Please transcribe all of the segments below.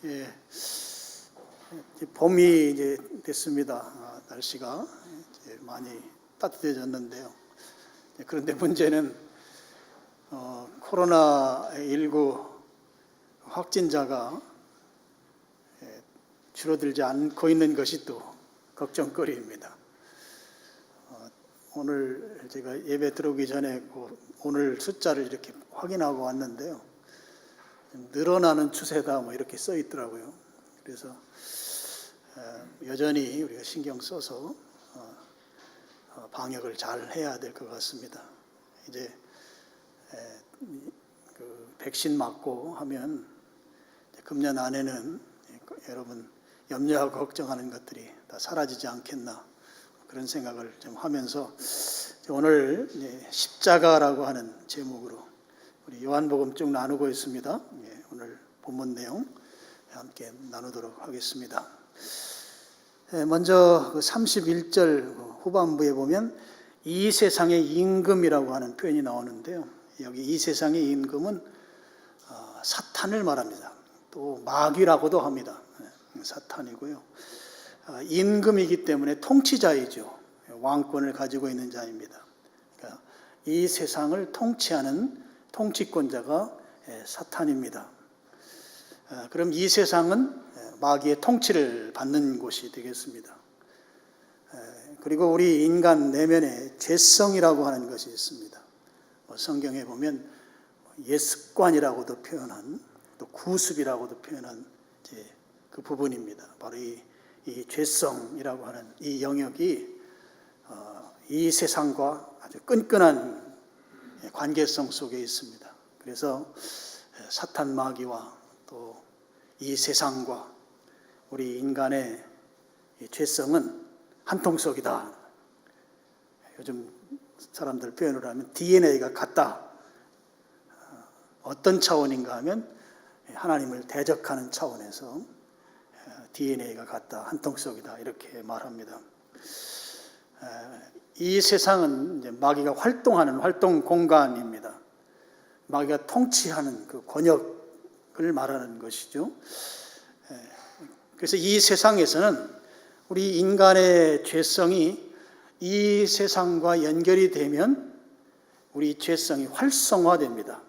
예, 봄이 이제 됐습니다. 날씨가 이제 많이 따뜻해졌는데요. 그런데 문제는 코로나19 확진자가 줄어들지 않고 있는 것이 또 걱정거리입니다. 오늘 제가 예배 들어오기 전에 오늘 숫자를 이렇게 확인하고 왔는데요. 늘어나는 추세다 이렇게 써 있더라고요. 그래서 여전히 우리가 신경 써서 방역을 잘 해야 될 것 같습니다. 이제 그 백신 맞고 하면 금년 안에는 여러분 염려하고 걱정하는 것들이 다 사라지지 않겠나 그런 생각을 좀 하면서 오늘 십자가라고 하는 제목으로 우리 요한복음 쭉 나누고 있습니다. 오늘 본문 내용 함께 나누도록 하겠습니다. 먼저 31절 후반부에 보면 이 세상의 임금이라고 하는 표현이 나오는데요. 여기 이 세상의 임금은 사탄을 말합니다. 또 마귀라고도 합니다. 사탄이고요. 임금이기 때문에 통치자이죠. 왕권을 가지고 있는 자입니다. 그러니까 이 세상을 통치하는 통치권자가 사탄입니다. 그럼 이 세상은 마귀의 통치를 받는 곳이 되겠습니다. 그리고 우리 인간 내면에 죄성이라고 하는 것이 있습니다. 성경에 보면 옛습관이라고도 표현한 또 구습이라고도 표현한 그 부분입니다. 바로 이 죄성이라고 하는 이 영역이 이 세상과 아주 끈끈한 관계성 속에 있습니다. 그래서 사탄 마귀와 또 이 세상과 우리 인간의 죄성은 한통속이다. 요즘 사람들 표현을 하면 DNA가 같다. 어떤 차원인가 하면 하나님을 대적하는 차원에서 DNA가 같다. 한통속이다. 이렇게 말합니다. 이 세상은 이제 마귀가 활동하는 활동 공간입니다. 마귀가 통치하는 그 권역을 말하는 것이죠. 그래서 이 세상에서는 우리 인간의 죄성이 이 세상과 연결이 되면 우리 죄성이 활성화됩니다.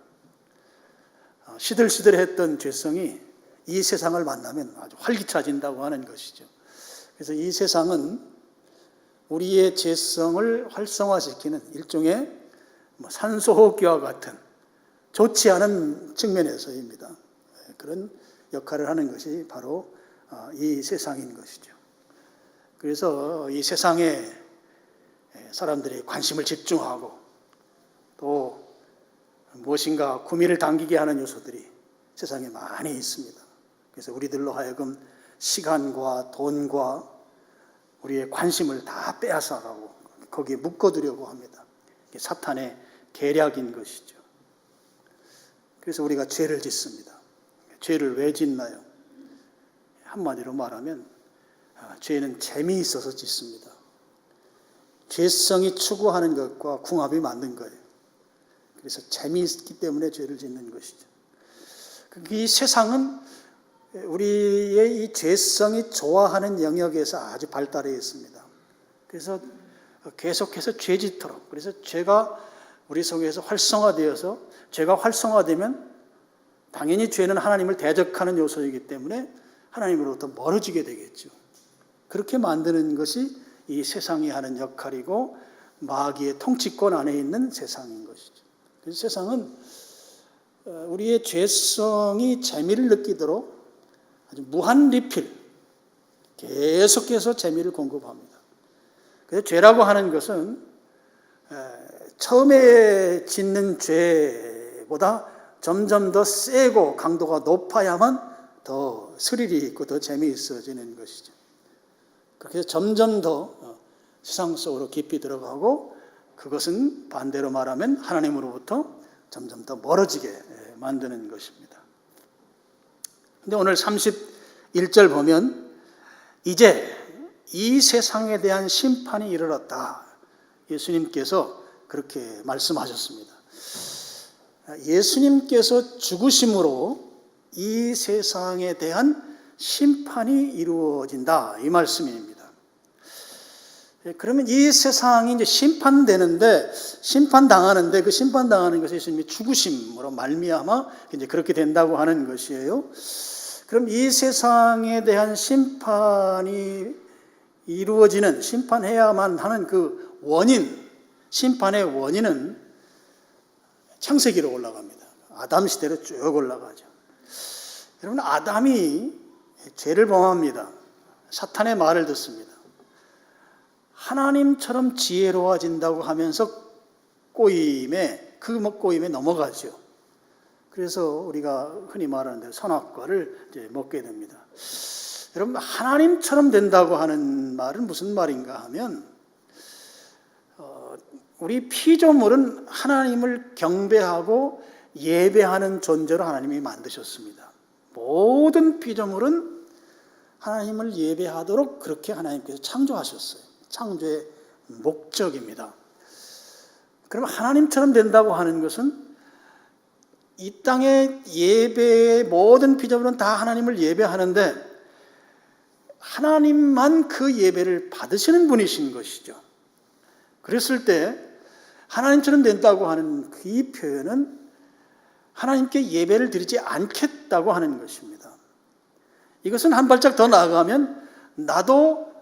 시들시들했던 죄성이 이 세상을 만나면 아주 활기차진다고 하는 것이죠. 그래서 이 세상은 우리의 죄성을 활성화시키는 일종의 산소호흡기와 같은 좋지 않은 측면에서입니다. 그런 역할을 하는 것이 바로 이 세상인 것이죠. 그래서 이 세상에 사람들이 관심을 집중하고 또 무엇인가 구미를 당기게 하는 요소들이 세상에 많이 있습니다. 그래서 우리들로 하여금 시간과 돈과 우리의 관심을 다 빼앗아가고 거기에 묶어두려고 합니다. 이게 사탄의 계략인 것이죠. 그래서 우리가 죄를 짓습니다. 죄를 왜 짓나요? 한마디로 말하면 죄는 재미있어서 짓습니다. 죄성이 추구하는 것과 궁합이 맞는 거예요. 그래서 재미있기 때문에 죄를 짓는 것이죠. 이 세상은 우리의 이 죄성이 좋아하는 영역에서 아주 발달해 있습니다. 그래서 계속해서 죄 짓도록, 그래서 죄가 우리 속에서 활성화되어서 죄가 활성화되면 당연히 죄는 하나님을 대적하는 요소이기 때문에 하나님으로부터 멀어지게 되겠죠. 그렇게 만드는 것이 이 세상이 하는 역할이고 마귀의 통치권 안에 있는 세상인 것이죠. 그래서 세상은 우리의 죄성이 재미를 느끼도록 아주 무한 리필, 계속해서 재미를 공급합니다. 그래서 죄라고 하는 것은 처음에 짓는 죄보다 점점 더 세고 강도가 높아야만 더 스릴이 있고 더 재미있어지는 것이죠. 그렇게 점점 더 세상 속으로 깊이 들어가고 그것은 반대로 말하면 하나님으로부터 점점 더 멀어지게 만드는 것입니다. 근데 오늘 31절 보면 이제 이 세상에 대한 심판이 이르렀다. 예수님께서 그렇게 말씀하셨습니다. 예수님께서 죽으심으로 이 세상에 대한 심판이 이루어진다 이 말씀입니다. 그러면 이 세상이 이제 심판당하는데 그 심판당하는 것이 예수님이 죽으심으로 말미암아 이제 그렇게 된다고 하는 것이에요. 그럼 이 세상에 대한 심판이 이루어지는, 심판해야만 하는 그 원인, 심판의 원인은 창세기로 올라갑니다. 아담 시대로 쭉 올라가죠. 여러분, 아담이 죄를 범합니다. 사탄의 말을 듣습니다. 하나님처럼 지혜로워진다고 하면서 꼬임에 넘어가죠. 그래서 우리가 흔히 말하는 대로 선악과를 이제 먹게 됩니다. 여러분, 하나님처럼 된다고 하는 말은 무슨 말인가 하면, 우리 피조물은 하나님을 경배하고 예배하는 존재로 하나님이 만드셨습니다. 모든 피조물은 하나님을 예배하도록 그렇게 하나님께서 창조하셨어요. 창조의 목적입니다. 그러면 하나님처럼 된다고 하는 것은 이 땅의 예배의 모든 피조물은 다 하나님을 예배하는데 하나님만 그 예배를 받으시는 분이신 것이죠. 그랬을 때 하나님처럼 된다고 하는 이 표현은 하나님께 예배를 드리지 않겠다고 하는 것입니다. 이것은 한 발짝 더 나아가면 나도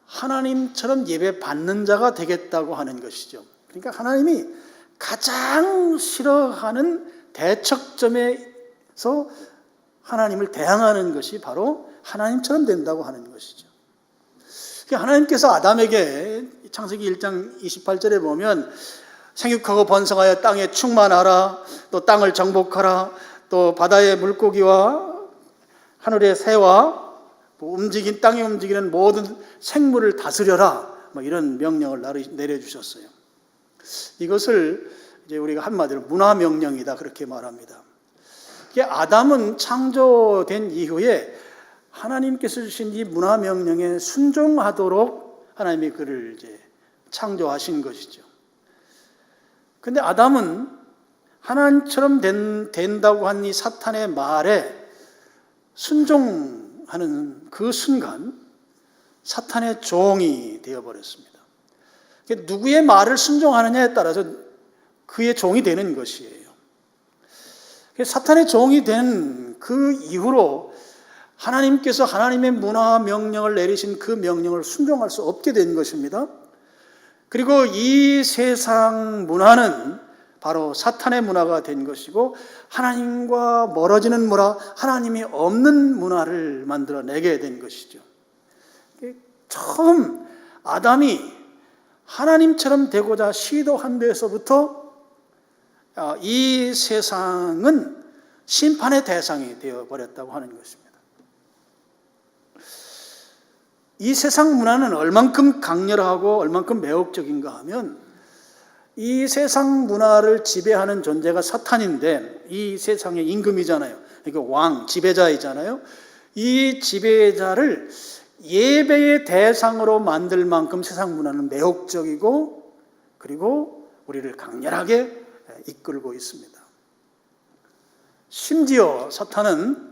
하나님처럼 예배 받는 자가 되겠다고 하는 것이죠. 그러니까 하나님이 가장 싫어하는 대척점에서 하나님을 대항하는 것이 바로 하나님처럼 된다고 하는 것이죠. 하나님께서 아담에게 창세기 1장 28절에 보면 생육하고 번성하여 땅에 충만하라, 또 땅을 정복하라, 또 바다의 물고기와 하늘의 새와 땅에 움직이는 모든 생물을 다스려라, 이런 명령을 내려주셨어요. 이것을 이제 우리가 한마디로 문화명령이다 그렇게 말합니다. 아담은 창조된 이후에 하나님께서 주신 이 문화명령에 순종하도록 하나님이 그를 이제 창조하신 것이죠. 그런데 아담은 하나님처럼 된다고 한 이 사탄의 말에 순종하는 그 순간 사탄의 종이 되어버렸습니다. 누구의 말을 순종하느냐에 따라서 그의 종이 되는 것이에요. 사탄의 종이 된 그 이후로 하나님께서 하나님의 문화 명령을 내리신 그 명령을 순종할 수 없게 된 것입니다. 그리고 이 세상 문화는 바로 사탄의 문화가 된 것이고 하나님과 멀어지는 문화, 하나님이 없는 문화를 만들어내게 된 것이죠. 처음 아담이 하나님처럼 되고자 시도한 데서부터 이 세상은 심판의 대상이 되어버렸다고 하는 것입니다. 이 세상 문화는 얼만큼 강렬하고 얼만큼 매혹적인가 하면 이 세상 문화를 지배하는 존재가 사탄인데 이 세상의 임금이잖아요. 그러니까 왕, 지배자이잖아요. 이 지배자를 예배의 대상으로 만들 만큼 세상 문화는 매혹적이고 그리고 우리를 강렬하게 이끌고 있습니다. 심지어 사탄은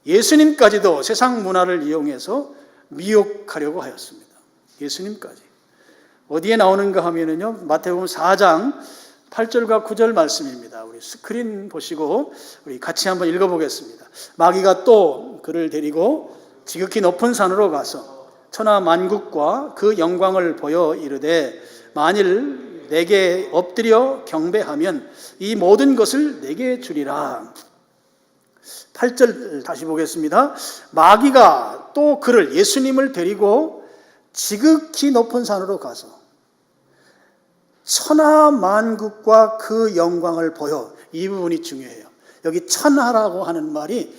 예수님까지도 세상 문화를 이용해서 미혹하려고 하였습니다. 예수님까지. 어디에 나오는가 하면은요, 마태복음 4장 8절과 9절 말씀입니다. 우리 스크린 보시고 우리 같이 한번 읽어보겠습니다. 마귀가 또 그를 데리고 지극히 높은 산으로 가서 천하 만국과 그 영광을 보여 이르되 만일 내게 엎드려 경배하면 이 모든 것을 내게 주리라. 8절 다시 보겠습니다. 마귀가 또 그를 예수님을 데리고 지극히 높은 산으로 가서 천하 만국과 그 영광을 보여. 이 부분이 중요해요. 여기 천하라고 하는 말이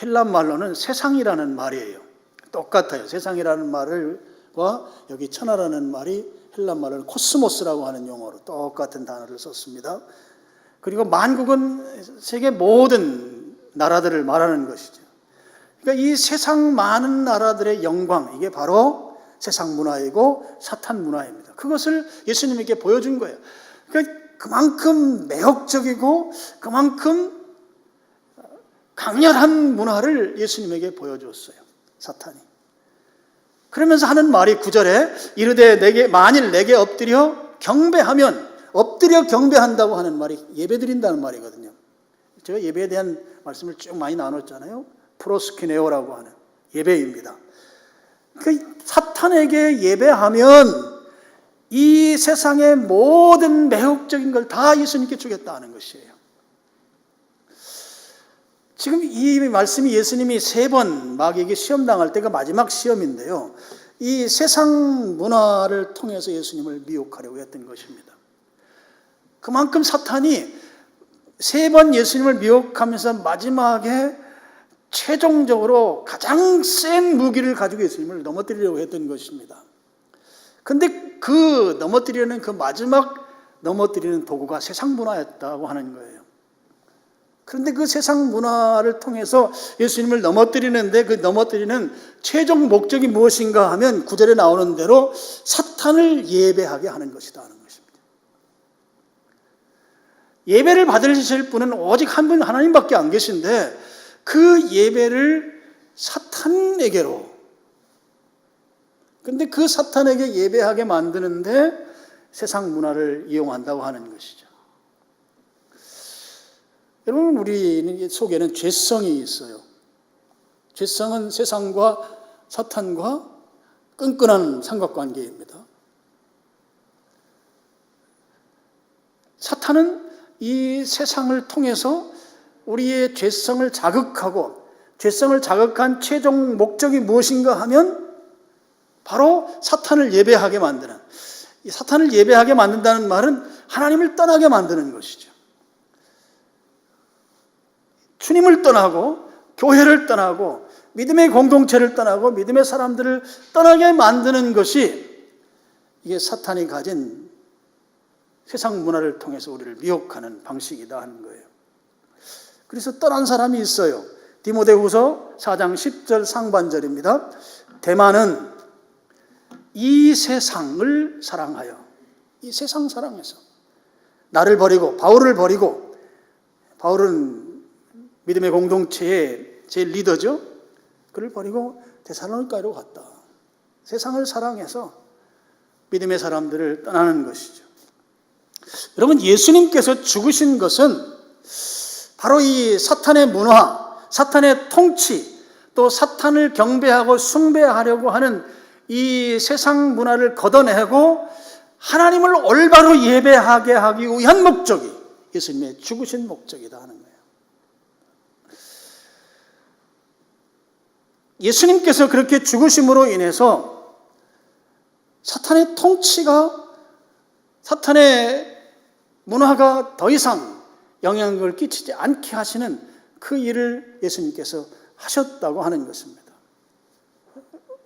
헬라 말로는 세상이라는 말이에요. 똑같아요. 세상이라는 말과 여기 천하라는 말이 헬라 말로는 코스모스라고 하는 용어로 똑같은 단어를 썼습니다. 그리고 만국은 세계 모든 나라들을 말하는 것이죠. 그러니까 이 세상 많은 나라들의 영광, 이게 바로 세상 문화이고 사탄 문화입니다. 그것을 예수님에게 보여준 거예요. 그러니까 그만큼 매혹적이고 그만큼 강렬한 문화를 예수님에게 보여주었어요, 사탄이. 그러면서 하는 말이 9절에 이르되 만일 내게 엎드려 경배하면, 엎드려 경배한다고 하는 말이 예배드린다는 말이거든요. 제가 예배에 대한 말씀을 쭉 많이 나눴잖아요. 프로스키네오라고 하는 예배입니다. 그 사탄에게 예배하면 이 세상의 모든 매혹적인 걸 다 예수님께 주겠다는 것이에요. 지금 이 말씀이 예수님이 3번 마귀에게 시험당할 때가 마지막 시험인데요, 이 세상 문화를 통해서 예수님을 미혹하려고 했던 것입니다. 그만큼 사탄이 3번 예수님을 미혹하면서 마지막에 최종적으로 가장 센 무기를 가지고 예수님을 넘어뜨리려고 했던 것입니다. 근데 그 넘어뜨리려는 그 마지막 넘어뜨리는 도구가 세상 문화였다고 하는 거예요. 그런데 그 세상 문화를 통해서 예수님을 넘어뜨리는데, 그 넘어뜨리는 최종 목적이 무엇인가 하면 9절에 나오는 대로 사탄을 예배하게 하는 것이다 하는 것입니다. 예배를 받으실 분은 오직 한 분, 하나님밖에 안 계신데 그 예배를 사탄에게로, 근데 그 사탄에게 예배하게 만드는데 세상 문화를 이용한다고 하는 것이죠. 여러분, 우리 속에는 죄성이 있어요. 죄성은 세상과 사탄과 끈끈한 삼각관계입니다. 사탄은 이 세상을 통해서 우리의 죄성을 자극하고, 죄성을 자극한 최종 목적이 무엇인가 하면 바로 사탄을 예배하게 만드는, 이 사탄을 예배하게 만든다는 말은 하나님을 떠나게 만드는 것이죠. 주님을 떠나고 교회를 떠나고 믿음의 공동체를 떠나고 믿음의 사람들을 떠나게 만드는 것이 이게 사탄이 가진 세상 문화를 통해서 우리를 미혹하는 방식이다 하는 거예요. 그래서 떠난 사람이 있어요. 디모데후서 4장 10절 상반절입니다. 대만은 이 세상을 사랑하여, 이 세상 사랑해서 나를 버리고, 바울을 버리고, 바울은 믿음의 공동체의 제일 리더죠. 그를 버리고 데살로니가로 갔다. 세상을 사랑해서 믿음의 사람들을 떠나는 것이죠. 여러분, 예수님께서 죽으신 것은 바로 이 사탄의 문화, 사탄의 통치, 또 사탄을 경배하고 숭배하려고 하는 이 세상 문화를 걷어내고 하나님을 올바로 예배하게 하기 위한 목적이 예수님의 죽으신 목적이다 하는 거예요. 예수님께서 그렇게 죽으심으로 인해서 사탄의 통치가, 사탄의 문화가 더 이상 영향을 끼치지 않게 하시는 그 일을 예수님께서 하셨다고 하는 것입니다.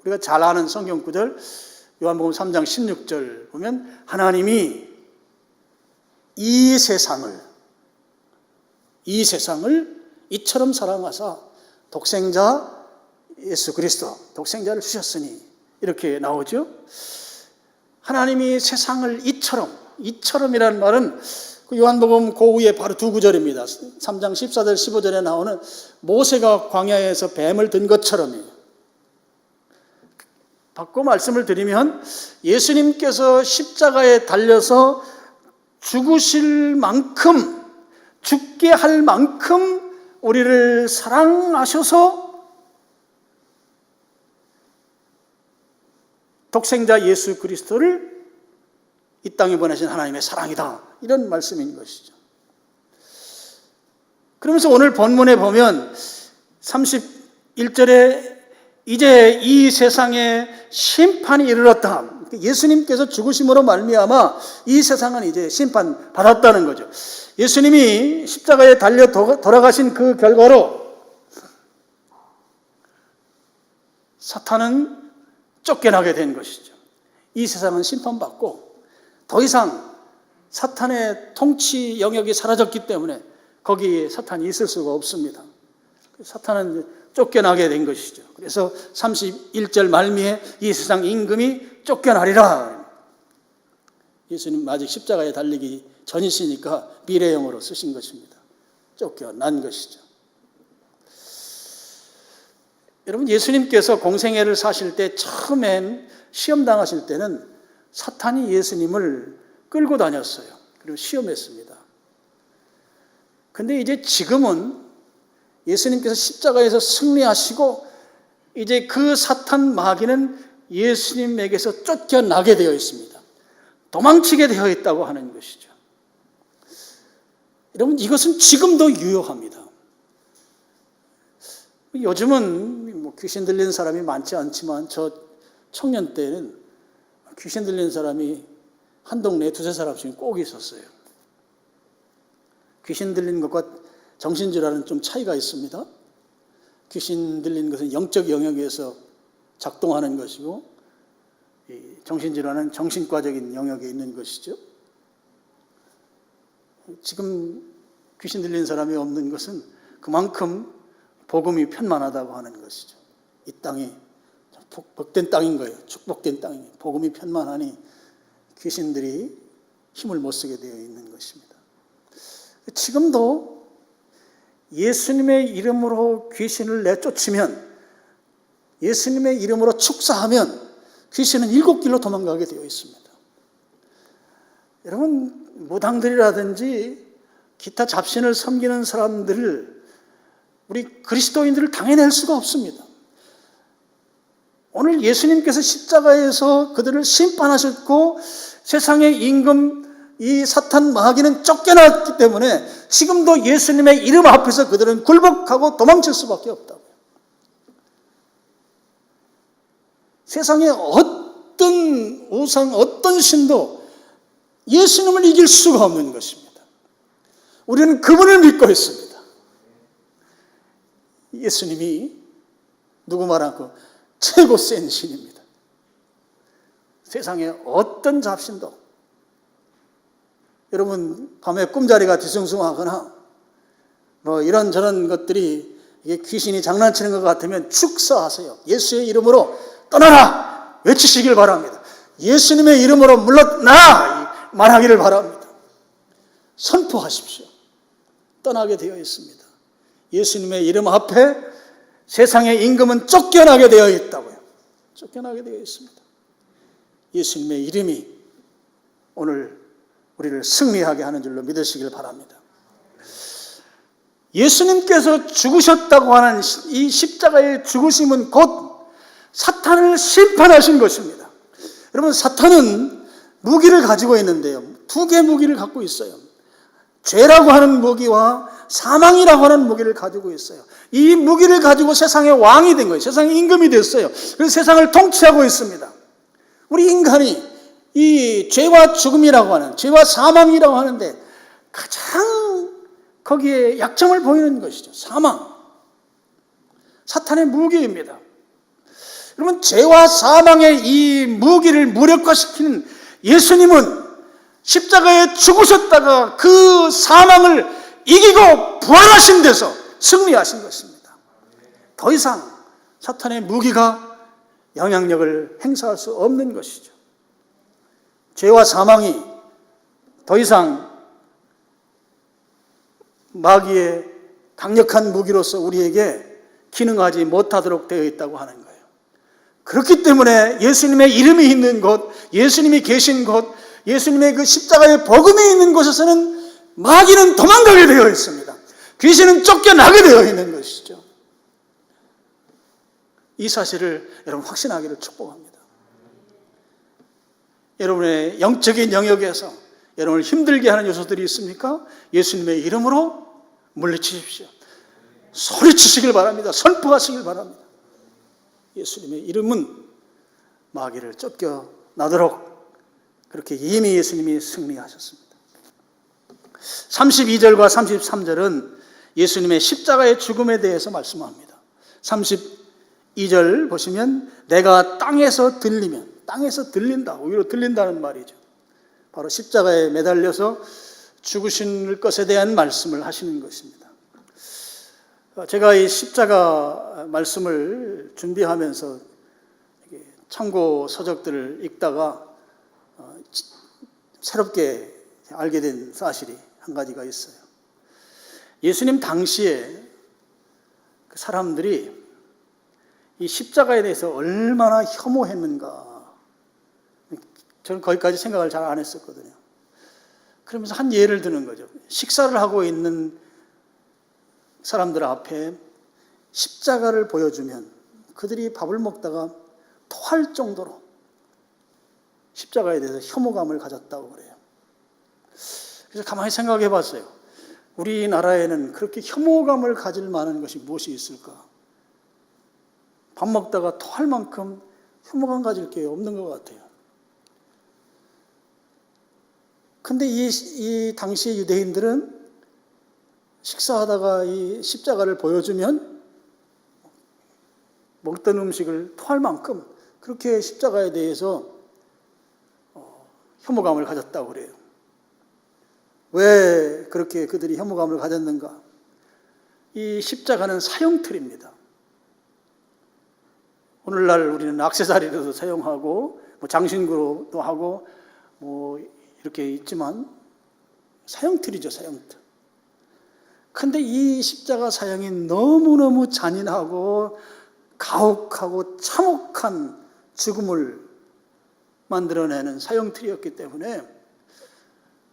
우리가 잘 아는 성경 구절 요한복음 3장 16절 보면 하나님이 이 세상을 이처럼 사랑하사 독생자 예수 그리스도, 독생자를 주셨으니, 이렇게 나오죠. 하나님이 세상을 이처럼이라는 말은 그 요한복음 그 후에 바로 두 구절입니다. 3장 14절 15절에 나오는 모세가 광야에서 뱀을 든 것처럼이에요. 바꿔 말씀을 드리면 예수님께서 십자가에 달려서 죽으실 만큼, 죽게 할 만큼 우리를 사랑하셔서 독생자 예수 그리스도를 이 땅에 보내신 하나님의 사랑이다, 이런 말씀인 것이죠. 그러면서 오늘 본문에 보면 31절에 이제 이 세상에 심판이 이르렀다. 예수님께서 죽으심으로 말미암아 이 세상은 이제 심판 받았다는 거죠. 예수님이 십자가에 달려 돌아가신 그 결과로 사탄은 쫓겨나게 된 것이죠. 이 세상은 심판받고 더 이상 사탄의 통치 영역이 사라졌기 때문에 거기에 사탄이 있을 수가 없습니다. 사탄은 쫓겨나게 된 것이죠. 그래서 31절 말미에 이 세상 임금이 쫓겨나리라. 예수님 아직 십자가에 달리기 전이시니까 미래형으로 쓰신 것입니다. 쫓겨난 것이죠. 여러분, 예수님께서 공생애를 사실 때 처음엔 시험 당하실 때는 사탄이 예수님을 끌고 다녔어요. 그리고 시험했습니다. 근데 이제 지금은 예수님께서 십자가에서 승리하시고 이제 그 사탄 마귀는 예수님에게서 쫓겨나게 되어 있습니다. 도망치게 되어 있다고 하는 것이죠. 여러분, 이것은 지금도 유효합니다. 요즘은 뭐 귀신 들린 사람이 많지 않지만 저 청년 때는 귀신 들린 사람이 한 동네에 두세 사람씩 꼭 있었어요. 귀신 들린 것과 정신질환은 좀 차이가 있습니다. 귀신 들린 것은 영적 영역에서 작동하는 것이고, 정신질환은 정신과적인 영역에 있는 것이죠. 지금 귀신 들린 사람이 없는 것은 그만큼 복음이 편만하다고 하는 것이죠. 이 땅이 복된 땅인 거예요. 축복된 땅이에요. 복음이 편만하니 귀신들이 힘을 못 쓰게 되어 있는 것입니다. 지금도 예수님의 이름으로 귀신을 내쫓으면, 예수님의 이름으로 축사하면 귀신은 7길로 도망가게 되어 있습니다. 여러분, 무당들이라든지 기타 잡신을 섬기는 사람들을, 우리 그리스도인들을 당해낼 수가 없습니다. 오늘 예수님께서 십자가에서 그들을 심판하셨고 세상의 임금 이 사탄 마귀는 쫓겨났기 때문에 지금도 예수님의 이름 앞에서 그들은 굴복하고 도망칠 수밖에 없다고요. 세상의 어떤 우상, 어떤 신도 예수님을 이길 수가 없는 것입니다. 우리는 그분을 믿고 있습니다. 예수님이 누구 말하고 최고 센 신입니다. 세상에 어떤 잡신도, 여러분 밤에 꿈자리가 뒤숭숭하거나 뭐 이런저런 것들이 이게 귀신이 장난치는 것 같으면 축사하세요. 예수의 이름으로 떠나라 외치시길 바랍니다. 예수님의 이름으로 물러나 말하기를 바랍니다. 선포하십시오. 떠나게 되어 있습니다. 예수님의 이름 앞에 세상의 임금은 쫓겨나게 되어 있다고요. 쫓겨나게 되어 있습니다. 예수님의 이름이 오늘 우리를 승리하게 하는 줄로 믿으시길 바랍니다. 예수님께서 죽으셨다고 하는 이 십자가의 죽으심은 곧 사탄을 심판하신 것입니다. 여러분, 사탄은 무기를 가지고 있는데요. 2개의 무기를 갖고 있어요. 죄라고 하는 무기와 사망이라고 하는 무기를 가지고 있어요. 이 무기를 가지고 세상의 왕이 된 거예요. 세상의 임금이 됐어요. 그래서 세상을 통치하고 있습니다. 우리 인간이 이 죄와 죽음이라고 하는, 죄와 사망이라고 하는데 가장 거기에 약점을 보이는 것이죠. 사망. 사탄의 무기입니다. 여러분, 죄와 사망의 이 무기를 무력화시키는 예수님은 십자가에 죽으셨다가 그 사망을 이기고 부활하신 데서 승리하신 것입니다. 더 이상 사탄의 무기가 영향력을 행사할 수 없는 것이죠. 죄와 사망이 더 이상 마귀의 강력한 무기로서 우리에게 기능하지 못하도록 되어 있다고 하는 거예요. 그렇기 때문에 예수님의 이름이 있는 곳, 예수님이 계신 곳, 예수님의 그 십자가의 복음이 있는 곳에서는 마귀는 도망가게 되어 있습니다. 귀신은 쫓겨나게 되어 있는 것이죠. 이 사실을 여러분 확신하기를 축복합니다. 여러분의 영적인 영역에서 여러분을 힘들게 하는 요소들이 있습니까? 예수님의 이름으로 물리치십시오. 소리치시길 바랍니다. 선포하시길 바랍니다. 예수님의 이름은 마귀를 쫓겨나도록 그렇게 이미 예수님이 승리하셨습니다. 32절과 33절은 예수님의 십자가의 죽음에 대해서 말씀합니다. 32절 보시면 내가 땅에서 들리면, 땅에서 들린다, 오히려 들린다는 말이죠. 바로 십자가에 매달려서 죽으신 것에 대한 말씀을 하시는 것입니다. 제가 이 십자가 말씀을 준비하면서 참고 서적들을 읽다가 새롭게 알게 된 사실이 한 가지가 있어요. 예수님 당시에 그 사람들이 이 십자가에 대해서 얼마나 혐오했는가. 저는 거기까지 생각을 잘 안 했었거든요. 그러면서 한 예를 드는 거죠. 식사를 하고 있는 사람들 앞에 십자가를 보여주면 그들이 밥을 먹다가 토할 정도로 십자가에 대해서 혐오감을 가졌다고 그래요. 그래서 가만히 생각해 봤어요. 우리나라에는 그렇게 혐오감을 가질 만한 것이 무엇이 있을까? 밥 먹다가 토할 만큼 혐오감 가질 게 없는 것 같아요. 근데 이 당시 유대인들은 식사하다가 이 십자가를 보여주면 먹던 음식을 토할 만큼 그렇게 십자가에 대해서 혐오감을 가졌다고 그래요. 왜 그렇게 그들이 혐오감을 가졌는가? 이 십자가는 사형틀입니다. 오늘날 우리는 액세서리로도 사용하고 장신구로도 하고 이렇게 있지만 사형틀이죠, 사형틀. 근데 이 십자가 사형이 너무너무 잔인하고 가혹하고 참혹한 죽음을 만들어내는 사형틀이었기 때문에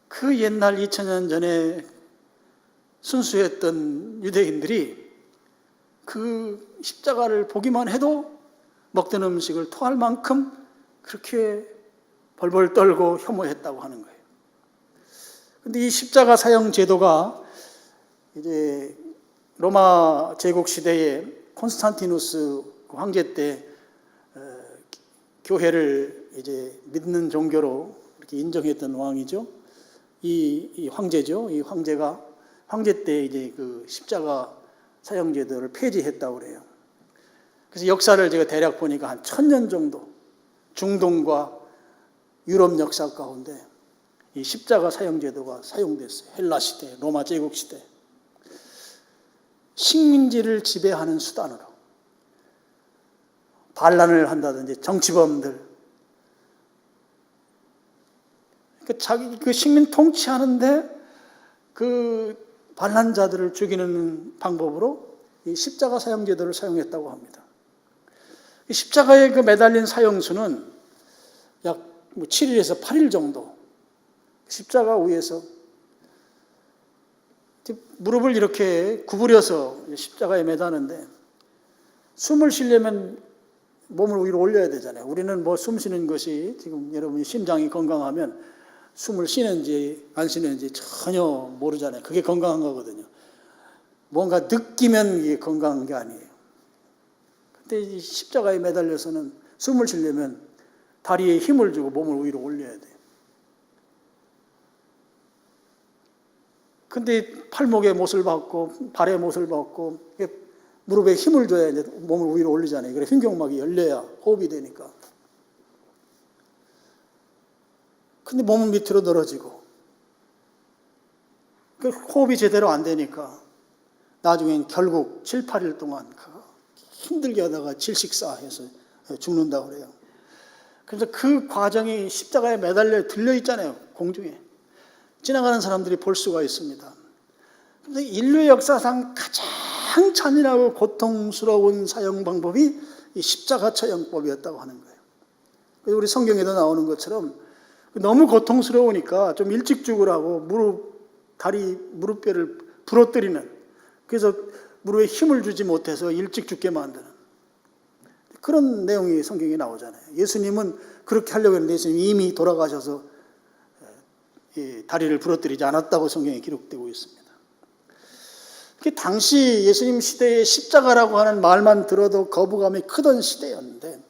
그 옛날 2000년 전에 순수했던 유대인들이 그 십자가를 보기만 해도 먹던 음식을 토할 만큼 그렇게 벌벌 떨고 혐오했다고 하는 거예요. 근데 이 십자가 사형 제도가 이제 로마 제국 시대에 콘스탄티누스 황제 때 교회를 이제 믿는 종교로 이렇게 인정했던 왕이죠. 이 황제죠. 이 황제가 황제 때 이제 그 십자가 사형 제도를 폐지했다고 그래요. 그래서 역사를 제가 대략 보니까 한 1000년 정도 중동과 유럽 역사 가운데 이 십자가 사형 제도가 사용됐어요. 헬라 시대, 로마 제국 시대. 식민지를 지배하는 수단으로 반란을 한다든지 정치범들, 자기 그 식민 통치하는데 그 반란자들을 죽이는 방법으로 이 십자가 사형 제도를 사용했다고 합니다. 이 십자가에 그 매달린 사형수는 약 7일에서 8일 정도 십자가 위에서 무릎을 이렇게 구부려서 십자가에 매다는데 숨을 쉬려면 몸을 위로 올려야 되잖아요. 우리는 숨 쉬는 것이 지금 여러분이 심장이 건강하면 숨을 쉬는지 안 쉬는지 전혀 모르잖아요. 그게 건강한 거거든요. 뭔가 느끼면 이게 건강한 게 아니에요. 근데 이 십자가에 매달려서는 숨을 쉬려면 다리에 힘을 주고 몸을 위로 올려야 돼요. 근데 팔목에 못을 박고 발에 못을 박고 무릎에 힘을 줘야 이제 몸을 위로 올리잖아요. 그래 흉경막이 열려야 호흡이 되니까. 근데 몸은 밑으로 늘어지고 그 호흡이 제대로 안 되니까 나중엔 결국 7, 8일 동안 힘들게 하다가 질식사해서 죽는다고 그래요. 그래서 그 과정이 십자가에 매달려 들려 있잖아요. 공중에. 지나가는 사람들이 볼 수가 있습니다. 그런데 인류 역사상 가장 잔인하고 고통스러운 사형 방법이 이 십자가 처형법이었다고 하는 거예요. 그래서 우리 성경에도 나오는 것처럼 너무 고통스러우니까 좀 일찍 죽으라고 무릎뼈를 부러뜨리는, 그래서 무릎에 힘을 주지 못해서 일찍 죽게 만드는 그런 내용이 성경에 나오잖아요. 예수님은 그렇게 하려고 했는데 예수님이 이미 돌아가셔서 다리를 부러뜨리지 않았다고 성경에 기록되고 있습니다. 당시 예수님 시대에 십자가라고 하는 말만 들어도 거부감이 크던 시대였는데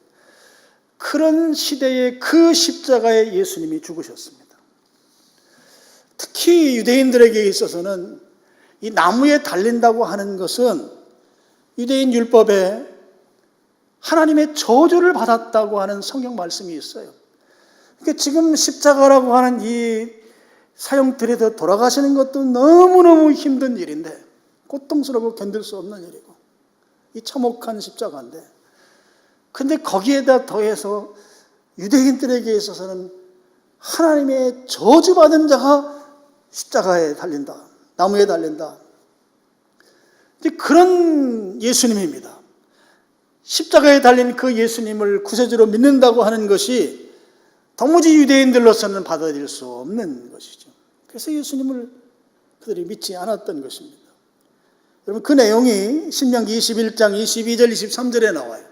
그런 시대에 그 십자가에 예수님이 죽으셨습니다. 특히 유대인들에게 있어서는 이 나무에 달린다고 하는 것은 유대인 율법에 하나님의 저주를 받았다고 하는 성경 말씀이 있어요. 그러니까 지금 십자가라고 하는 이 사형틀에서 돌아가시는 것도 너무너무 힘든 일인데 고통스럽고 견딜 수 없는 일이고 이 참혹한 십자가인데 근데 거기에다 더해서 유대인들에게 있어서는 하나님의 저주받은 자가 십자가에 달린다. 나무에 달린다. 그런 예수님입니다. 십자가에 달린 그 예수님을 구세주로 믿는다고 하는 것이 도무지 유대인들로서는 받아들일 수 없는 것이죠. 그래서 예수님을 그들이 믿지 않았던 것입니다. 여러분, 그 내용이 신명기 21장 22절 23절에 나와요.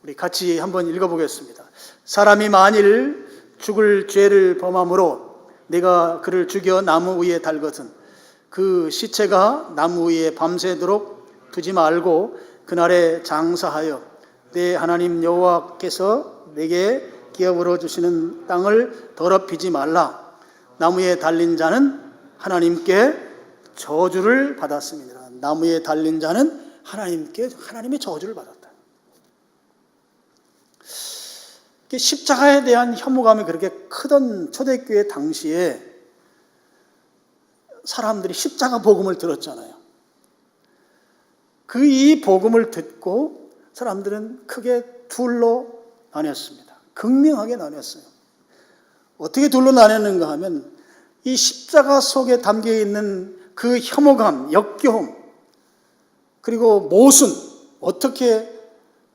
우리 같이 한번 읽어보겠습니다. 사람이 만일 죽을 죄를 범함으로 네가 그를 죽여 나무 위에 달것은 그 시체가 나무 위에 밤새도록 두지 말고 그날에 장사하여 내 하나님 여호와께서 내게 기업으로 주시는 땅을 더럽히지 말라. 나무에 달린 자는 하나님께 저주를 받았습니다. 나무에 달린 자는 하나님의 저주를 받았다. 십자가에 대한 혐오감이 그렇게 크던 초대교회 당시에 사람들이 십자가 복음을 들었잖아요. 이 복음을 듣고 사람들은 크게 둘로 나뉘었습니다. 극명하게 나뉘었어요. 어떻게 둘로 나뉘었는가 하면 이 십자가 속에 담겨있는 그 혐오감, 역겨움, 그리고 모순, 어떻게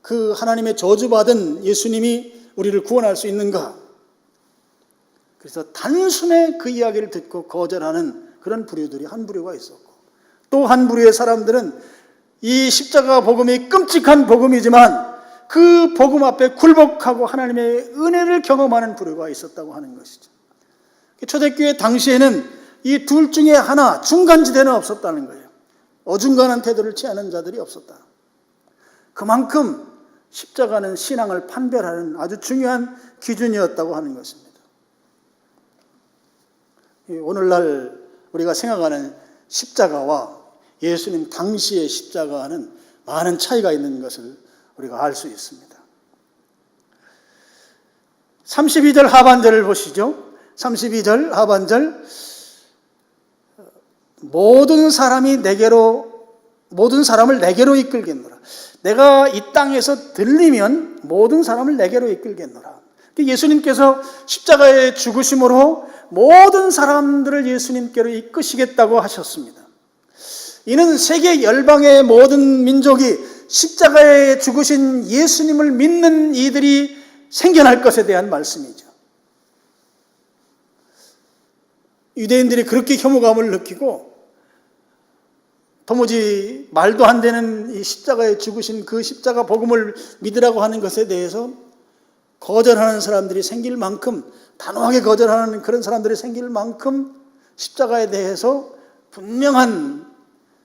그 하나님의 저주받은 예수님이 우리를 구원할 수 있는가? 그래서 단숨에 그 이야기를 듣고 거절하는 그런 부류들이 한 부류가 있었고, 또 한 부류의 사람들은 이 십자가 복음이 끔찍한 복음이지만 그 복음 앞에 굴복하고 하나님의 은혜를 경험하는 부류가 있었다고 하는 것이죠. 초대교회 당시에는 이 둘 중에 하나, 중간지대는 없었다는 거예요. 어중간한 태도를 취하는 자들이 없었다. 그만큼 십자가는 신앙을 판별하는 아주 중요한 기준이었다고 하는 것입니다. 오늘날 우리가 생각하는 십자가와 예수님 당시의 십자가는 많은 차이가 있는 것을 우리가 알 수 있습니다. 32절 하반절을 보시죠. 32절 하반절, 모든 사람을 내게로 이끌겠노라. 내가 이 땅에서 들리면 모든 사람을 내게로 이끌겠노라. 예수님께서 십자가의 죽으심으로 모든 사람들을 예수님께로 이끄시겠다고 하셨습니다. 이는 세계 열방의 모든 민족이 십자가에 죽으신 예수님을 믿는 이들이 생겨날 것에 대한 말씀이죠. 유대인들이 그렇게 혐오감을 느끼고 도무지 말도 안 되는 이 십자가에 죽으신 그 십자가 복음을 믿으라고 하는 것에 대해서 거절하는 사람들이 생길 만큼, 단호하게 거절하는 그런 사람들이 생길 만큼 십자가에 대해서 분명한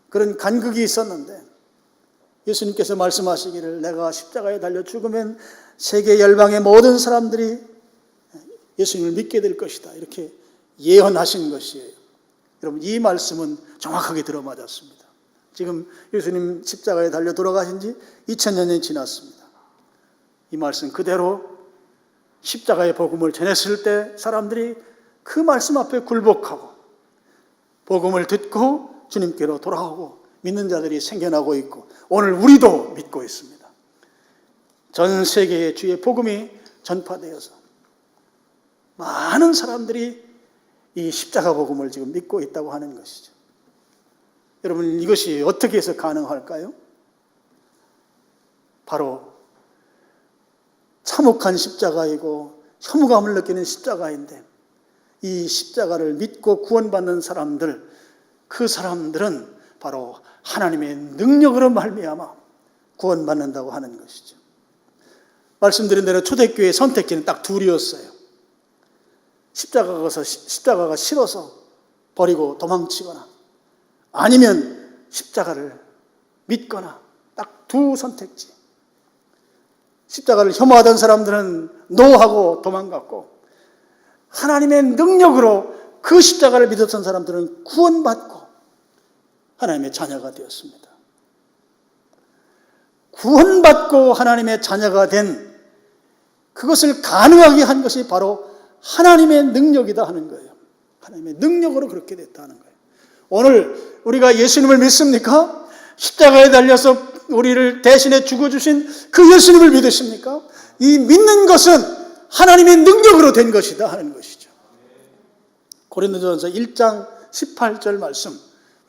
그런 간극이 있었는데, 예수님께서 말씀하시기를 내가 십자가에 달려 죽으면 세계 열방의 모든 사람들이 예수님을 믿게 될 것이다, 이렇게 예언하신 것이에요. 여러분, 이 말씀은 정확하게 들어맞았습니다. 지금 예수님 십자가에 달려 돌아가신 지 2000여 년이 지났습니다. 이 말씀 그대로 십자가의 복음을 전했을 때 사람들이 그 말씀 앞에 굴복하고 복음을 듣고 주님께로 돌아오고 믿는 자들이 생겨나고 있고, 오늘 우리도 믿고 있습니다. 전 세계에 주의 복음이 전파되어서 많은 사람들이 이 십자가 복음을 지금 믿고 있다고 하는 것이죠. 여러분, 이것이 어떻게 해서 가능할까요? 바로 참혹한 십자가이고 혐오감을 느끼는 십자가인데, 이 십자가를 믿고 구원받는 사람들, 그 사람들은 바로 하나님의 능력으로 말미암아 구원받는다고 하는 것이죠. 말씀드린 대로 초대교회의 선택지는 딱 둘이었어요. 십자가가 싫어서 버리고 도망치거나, 아니면 십자가를 믿거나, 딱 두 선택지. 십자가를 혐오하던 사람들은 노하고 도망갔고, 하나님의 능력으로 그 십자가를 믿었던 사람들은 구원받고 하나님의 자녀가 되었습니다. 구원받고 하나님의 자녀가 된 그것을 가능하게 한 것이 바로 하나님의 능력이다 하는 거예요. 하나님의 능력으로 그렇게 됐다는 거예요. 오늘 우리가 예수님을 믿습니까? 십자가에 달려서 우리를 대신에 죽어주신 그 예수님을 믿으십니까? 이 믿는 것은 하나님의 능력으로 된 것이다 하는 것이죠. 고린도전서 1장 18절 말씀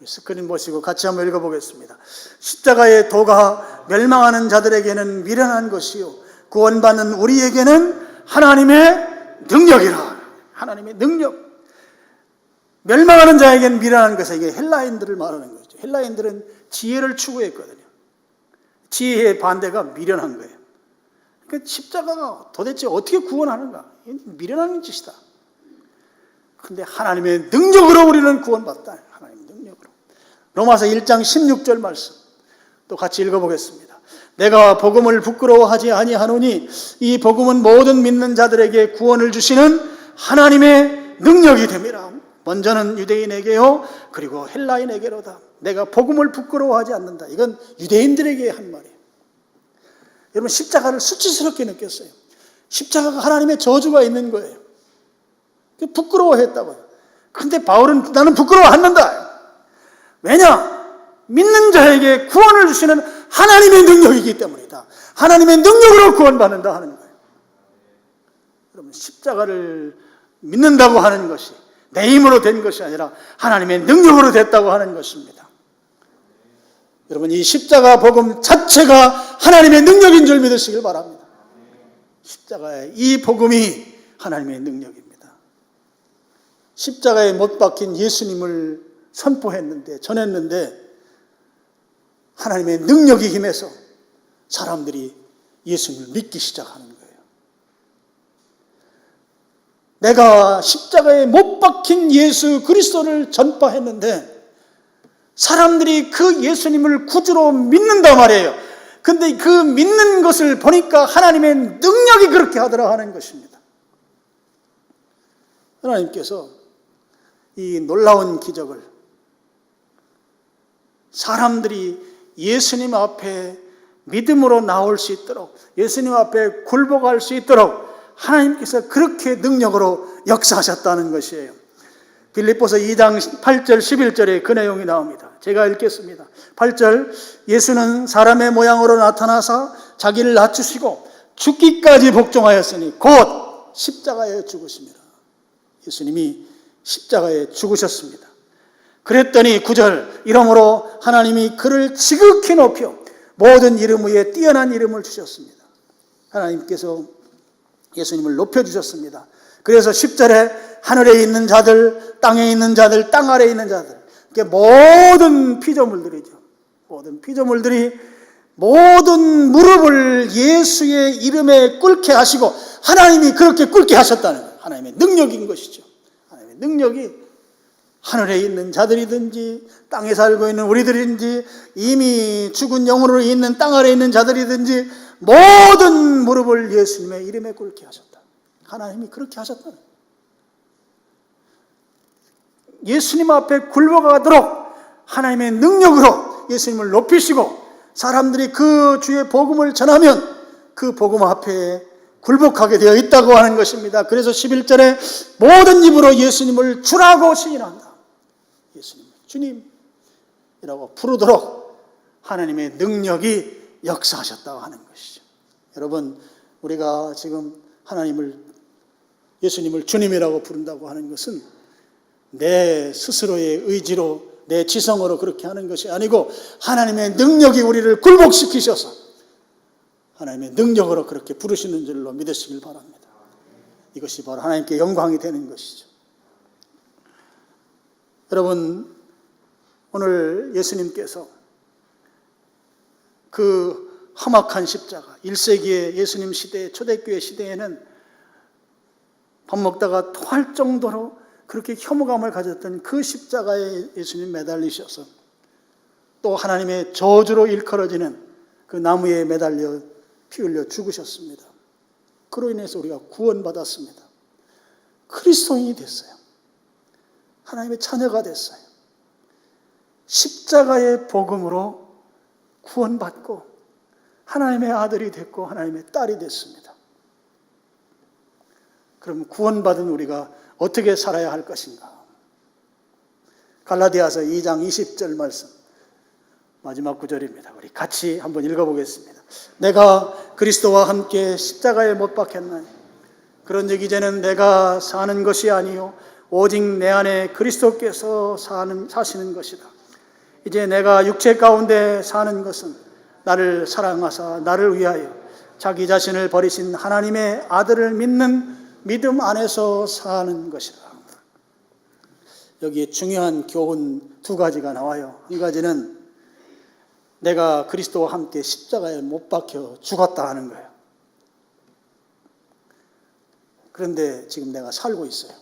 스크린 보시고 같이 한번 읽어보겠습니다. 십자가의 도가 멸망하는 자들에게는 미련한 것이요 구원받는 우리에게는 하나님의 능력이라. 하나님의 능력. 멸망하는 자에게는 미련한 것이 이게 헬라인들을 말하는 거죠. 헬라인들은 지혜를 추구했거든요. 지혜의 반대가 미련한 거예요. 그러니까 십자가가 도대체 어떻게 구원하는가? 미련한 짓이다. 그런데 하나님의 능력으로 우리는 구원받다. 하나님의 능력으로. 로마서 1장 16절 말씀 또 같이 읽어보겠습니다. 내가 복음을 부끄러워하지 아니하노니 이 복음은 모든 믿는 자들에게 구원을 주시는 하나님의 능력이 됨이라. 먼저는 유대인에게요 그리고 헬라인에게로다. 내가 복음을 부끄러워하지 않는다. 이건 유대인들에게 한 말이에요. 여러분 십자가를 수치스럽게 느꼈어요. 십자가가 하나님의 저주가 있는 거예요. 부끄러워했다고요. 그런데 바울은 나는 부끄러워 않는다. 왜냐? 믿는 자에게 구원을 주시는 하나님의 능력이기 때문이다. 하나님의 능력으로 구원받는다 하는 거예요. 여러분 십자가를 믿는다고 하는 것이 내 힘으로 된 것이 아니라 하나님의 능력으로 됐다고 하는 것입니다. 여러분 이 십자가 복음 자체가 하나님의 능력인 줄 믿으시길 바랍니다. 십자가의 이 복음이 하나님의 능력입니다. 십자가에 못 박힌 예수님을 선포했는데 전했는데 하나님의 능력이 힘해서 사람들이 예수님을 믿기 시작하는 거예요. 내가 십자가에 못 박힌 예수 그리스도를 전파했는데 사람들이 그 예수님을 구주로 믿는단 말이에요. 근데 그 믿는 것을 보니까 하나님의 능력이 그렇게 하더라 하는 것입니다. 하나님께서 이 놀라운 기적을 사람들이 예수님 앞에 믿음으로 나올 수 있도록 예수님 앞에 굴복할 수 있도록 하나님께서 그렇게 능력으로 역사하셨다는 것이에요. 빌립보서 2장 8절 11절에 그 내용이 나옵니다. 제가 읽겠습니다. 8절 예수는 사람의 모양으로 나타나사 자기를 낮추시고 죽기까지 복종하였으니 곧 십자가에 죽으심이라. 예수님이 십자가에 죽으셨습니다. 그랬더니 9절 이러므로 하나님이 그를 지극히 높여 모든 이름 위에 뛰어난 이름을 주셨습니다. 하나님께서 예수님을 높여주셨습니다. 그래서 10절에 하늘에 있는 자들, 땅에 있는 자들, 땅 아래에 있는 자들 모든 피조물들이죠. 모든 피조물들이 모든 무릎을 예수의 이름에 꿇게 하시고 하나님이 그렇게 꿇게 하셨다는 거예요. 하나님의 능력인 것이죠. 하나님의 능력이 하늘에 있는 자들이든지 땅에 살고 있는 우리들이든지 이미 죽은 영으로 있는 땅 아래에 있는 자들이든지 모든 무릎을 예수님의 이름에 꿇게 하셨다. 하나님이 그렇게 하셨다. 예수님 앞에 굴복하도록 하나님의 능력으로 예수님을 높이시고 사람들이 그 주의 복음을 전하면 그 복음 앞에 굴복하게 되어 있다고 하는 것입니다. 그래서 11절에 모든 입으로 예수님을 주라고 시인한다. 예수님을 주님이라고 부르도록 하나님의 능력이 역사하셨다고 하는 것이죠. 여러분 우리가 지금 예수님을 주님이라고 부른다고 하는 것은 내 스스로의 의지로 내 지성으로 그렇게 하는 것이 아니고 하나님의 능력이 우리를 굴복시키셔서 하나님의 능력으로 그렇게 부르시는 줄로 믿으시길 바랍니다. 이것이 바로 하나님께 영광이 되는 것이죠. 여러분 오늘 예수님께서 그 험악한 십자가 1세기의 예수님 시대 초대교회 시대에는 밥 먹다가 토할 정도로 그렇게 혐오감을 가졌던 그 십자가에 예수님 매달리셔서 또 하나님의 저주로 일컬어지는 그 나무에 매달려 피 흘려 죽으셨습니다. 그로 인해서 우리가 구원받았습니다. 그리스도인이 됐어요. 하나님의 자녀가 됐어요. 십자가의 복음으로 구원받고 하나님의 아들이 됐고 하나님의 딸이 됐습니다. 그럼 구원받은 우리가 어떻게 살아야 할 것인가? 갈라디아서 2장 20절 말씀 마지막 구절입니다. 우리 같이 한번 읽어보겠습니다. 내가 그리스도와 함께 십자가에 못 박혔나니 그런즉 이제는 내가 사는 것이 아니요 오직 내 안에 그리스도께서 사시는 것이다. 이제 내가 육체 가운데 사는 것은 나를 사랑하사 나를 위하여 자기 자신을 버리신 하나님의 아들을 믿는 믿음 안에서 사는 것이다. 여기에 중요한 교훈 두 가지가 나와요. 한 가지는 내가 그리스도와 함께 십자가에 못 박혀 죽었다 하는 거예요. 그런데 지금 내가 살고 있어요.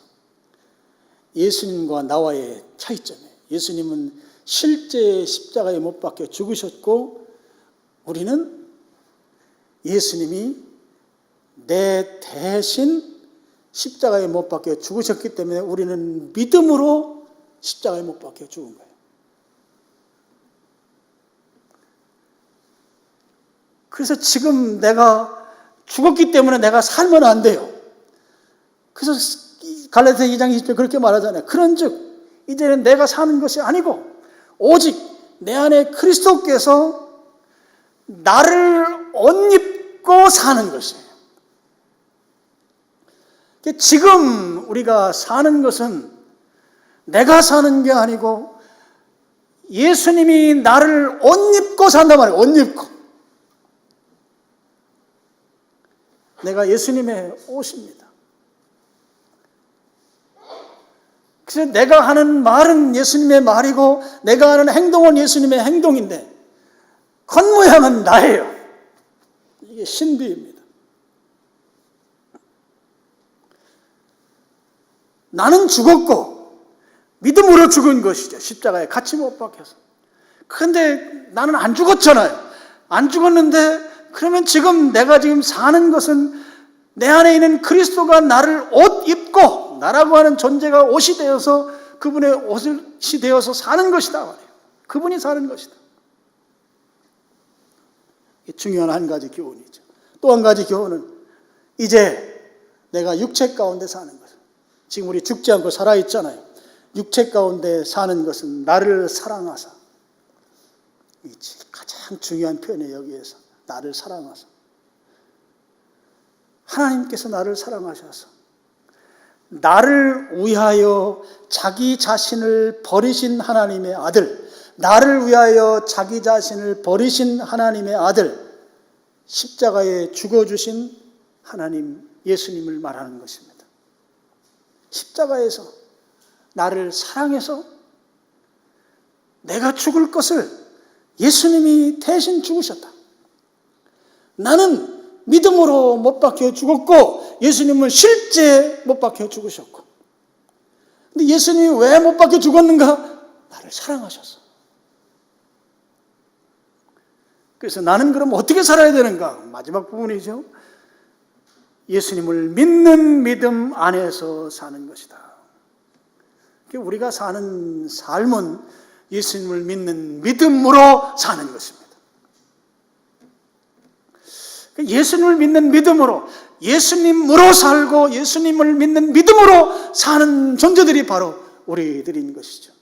예수님과 나와의 차이점이에요. 예수님은 실제 십자가에 못 박혀 죽으셨고, 우리는 예수님이 내 대신 십자가에 못 박혀 죽으셨기 때문에 우리는 믿음으로 십자가에 못 박혀 죽은 거예요. 그래서 지금 내가 죽었기 때문에 내가 살면 안 돼요. 그래서 갈라디아서 2장 20절 그렇게 말하잖아요. 그런즉 이제는 내가 사는 것이 아니고 오직 내 안에 그리스도께서 나를 옷 입고 사는 것이에요. 지금 우리가 사는 것은 내가 사는 게 아니고 예수님이 나를 옷 입고 산단 말이에요. 옷 입고. 내가 예수님의 옷입니다. 그래서 내가 하는 말은 예수님의 말이고 내가 하는 행동은 예수님의 행동인데 겉모양은 나예요. 이게 신비입니다. 나는 죽었고 믿음으로 죽은 것이죠. 십자가에 같이 못 박혀서. 그런데 나는 안 죽었잖아요. 안 죽었는데 그러면 지금 내가 지금 사는 것은 내 안에 있는 그리스도가 나를 옷 입고 나라고 하는 존재가 옷이 되어서 그분의 옷이 되어서 사는 것이다 말이에요. 그분이 사는 것이다. 중요한 한 가지 교훈이죠. 또 한 가지 교훈은 이제 내가 육체 가운데 사는 것. 지금 우리 죽지 않고 살아있잖아요. 육체 가운데 사는 것은 나를 사랑하사. 가장 중요한 표현이에요. 여기에서 나를 사랑하사. 하나님께서 나를 사랑하셔서 나를 위하여 자기 자신을 버리신 하나님의 아들, 나를 위하여 자기 자신을 버리신 하나님의 아들, 십자가에 죽어주신 하나님 예수님을 말하는 것입니다. 십자가에서 나를 사랑해서 내가 죽을 것을 예수님이 대신 죽으셨다. 나는 믿음으로 못 박혀 죽었고 예수님은 실제 못 박혀 죽으셨고, 근데 예수님이 왜 못 박혀 죽었는가? 나를 사랑하셔서. 그래서 나는 그럼 어떻게 살아야 되는가? 마지막 부분이죠. 예수님을 믿는 믿음 안에서 사는 것이다. 우리가 사는 삶은 예수님을 믿는 믿음으로 사는 것입니다. 예수님을 믿는 믿음으로, 예수님으로 살고 예수님을 믿는 믿음으로 사는 존재들이 바로 우리들인 것이죠.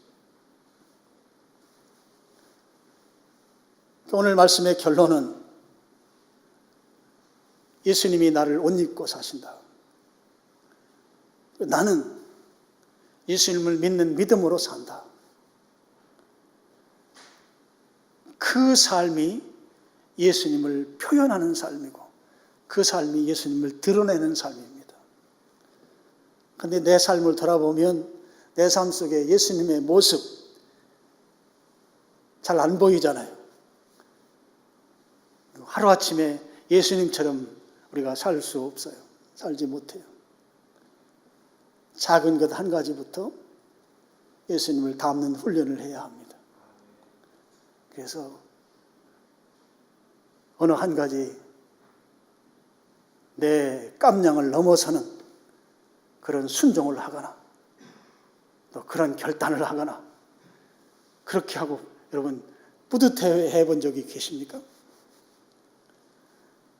오늘 말씀의 결론은 예수님이 나를 옷 입고 사신다. 나는 예수님을 믿는 믿음으로 산다. 그 삶이 예수님을 표현하는 삶이고 그 삶이 예수님을 드러내는 삶입니다. 그런데 내 삶을 돌아보면 내 삶 속에 예수님의 모습 잘 안 보이잖아요. 하루아침에 예수님처럼 우리가 살 수 없어요. 살지 못해요. 작은 것 한 가지부터 예수님을 닮는 훈련을 해야 합니다. 그래서 어느 한 가지 내 깜냥을 넘어서는 그런 순종을 하거나 또 그런 결단을 하거나 그렇게 하고 여러분 뿌듯해 본 적이 계십니까?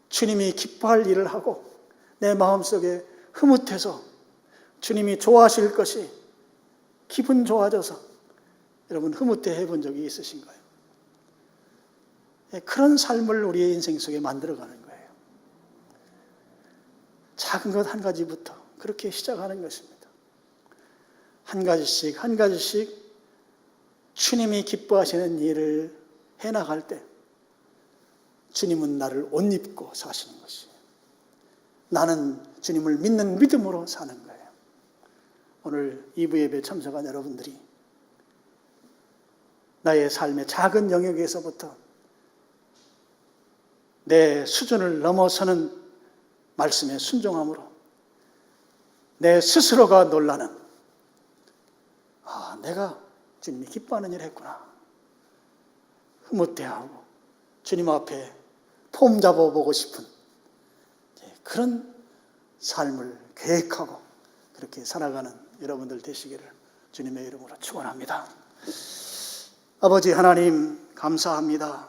주님이 기뻐할 일을 하고 내 마음속에 흐뭇해서 주님이 좋아하실 것이 기분 좋아져서 여러분 흐뭇해 본 적이 있으신가요? 그런 삶을 우리의 인생 속에 만들어가는 거예요. 작은 것 한 가지부터 그렇게 시작하는 것입니다. 한 가지씩 한 가지씩 주님이 기뻐하시는 일을 해나갈 때 주님은 나를 옷 입고 사시는 것이에요. 나는 주님을 믿는 믿음으로 사는 거예요. 오늘 2부 예배 참석한 여러분들이 나의 삶의 작은 영역에서부터 내 수준을 넘어서는 말씀에 순종함으로 내 스스로가 놀라는 내가 주님이 기뻐하는 일을 했구나. 흐뭇해하고 주님 앞에 폼 잡아보고 싶은 그런 삶을 계획하고 그렇게 살아가는 여러분들 되시기를 주님의 이름으로 축원합니다. 아버지 하나님 감사합니다.